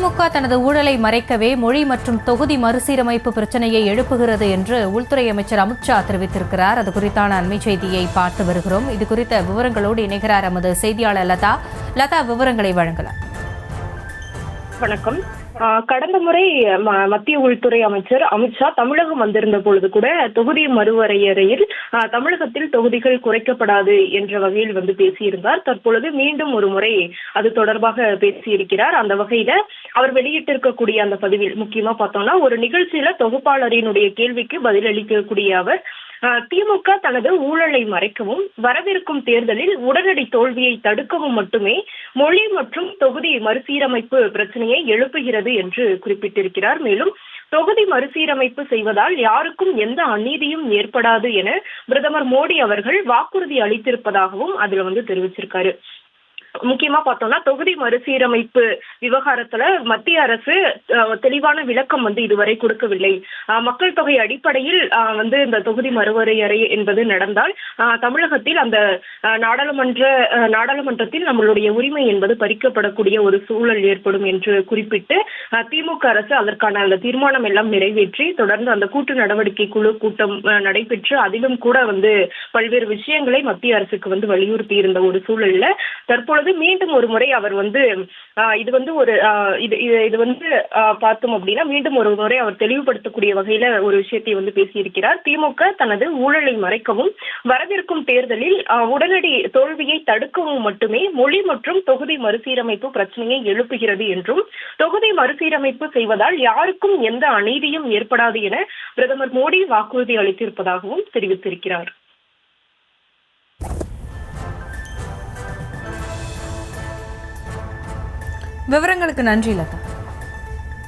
திமுக தனது ஊழலை மறைக்கவே மொழி மற்றும் தொகுதி மறுசீரமைப்பு பிரச்சனையை எழுப்புகிறது என்று உள்துறை அமைச்சர் அமித்ஷா தெரிவித்திருக்கிறார். அது குறித்தான அண்மை செய்தியை பார்த்து வருகிறோம். இது குறித்த விவரங்களோடு இணைகிறார் எமது செய்தியாளர் லதா. விவரங்களை வழங்கலாம். வணக்கம். கடந்த முறை மத்திய உள்துறை அமைச்சர் அமித்ஷா தமிழகம் வந்திருந்த பொழுது கூட தொகுதி மறுவரையறையில் தமிழகத்தில் தொகுதிகள் குறைக்கப்படாது என்ற வகையில் பேசியிருந்தார். தற்பொழுது மீண்டும் ஒரு முறை அது தொடர்பாக பேசியிருக்கிறார். அந்த வகையில அவர் வெளியிட்டிருக்கக்கூடிய அந்த பதிவில் முக்கியமா பார்த்தோம்னா, ஒரு நிகழ்ச்சியில தொகுப்பாளரினுடைய கேள்விக்கு பதிலளிக்கக்கூடிய அவர் திமுக தனது ஊழலை மறைக்கவும் வரவிருக்கும் தேர்தலில் உடனடி தோல்வியை தடுக்கவும் மட்டுமே மொழி மற்றும் தொகுதி மறுசீரமைப்பு பிரச்சனையை எழுப்புகிறது என்று குறிப்பிட்டிருக்கிறார். மேலும் தொகுதி மறுசீரமைப்பு செய்வதால் யாருக்கும் எந்த அநீதியும் ஏற்படாது என பிரதமர் மோடி அவர்கள் வாக்குறுதி அளித்திருப்பதாகவும் அதுல தெரிவிச்சிருக்காரு. முக்கியமா பார்த்தோம்னா, தொகுதி மறுசீரமைப்பு விவகாரத்துல மத்திய அரசு தெளிவான விளக்கம் இதுவரை கொடுக்கவில்லை. மக்கள் தொகை அடிப்படையில் இந்த தொகுதி மறுவரையறை என்பது நடந்தால் தமிழகத்தில் அந்த நாடாளுமன்றத்தில் நம்மளுடைய உரிமை என்பது பறிக்கப்படக்கூடிய ஒரு சூழல் ஏற்படும் என்று குறிப்பிட்டு திமுக அரசு அதற்கான அந்த தீர்மானம் எல்லாம் நிறைவேற்றி தொடர்ந்து அந்த கூட்டு நடவடிக்கை குழு கூட்டம் நடைபெற்று அதிலும் கூட பல்வேறு விஷயங்களை மத்திய அரசுக்கு வலியுறுத்தி இருந்த ஒரு சூழல்ல தற்பொழுது மீண்டும் ஒரு முறை அவர் பார்த்தோம் அப்படின்னா மீண்டும் ஒரு முறை அவர் தெளிவுபடுத்தக்கூடிய வகையில ஒரு விஷயத்தை பேசியிருக்கிறார். திமுக தனது ஊழலை மறைக்கவும் வரவிருக்கும் தேர்தலில் உடனடி தோல்வியை தடுக்கவும் மட்டுமே மொழி மற்றும் தொகுதி மறுசீரமைப்பு பிரச்சனையை எழுப்புகிறது என்றும் தொகுதி மறுசீரமைப்பு செய்வதால் யாருக்கும் எந்த அநீதியும் ஏற்படாது என பிரதமர் மோடி வாக்குறுதி அளித்திருப்பதாகவும் தெரிவித்திருக்கிறார். விவரங்களுக்கு நன்றி லதா.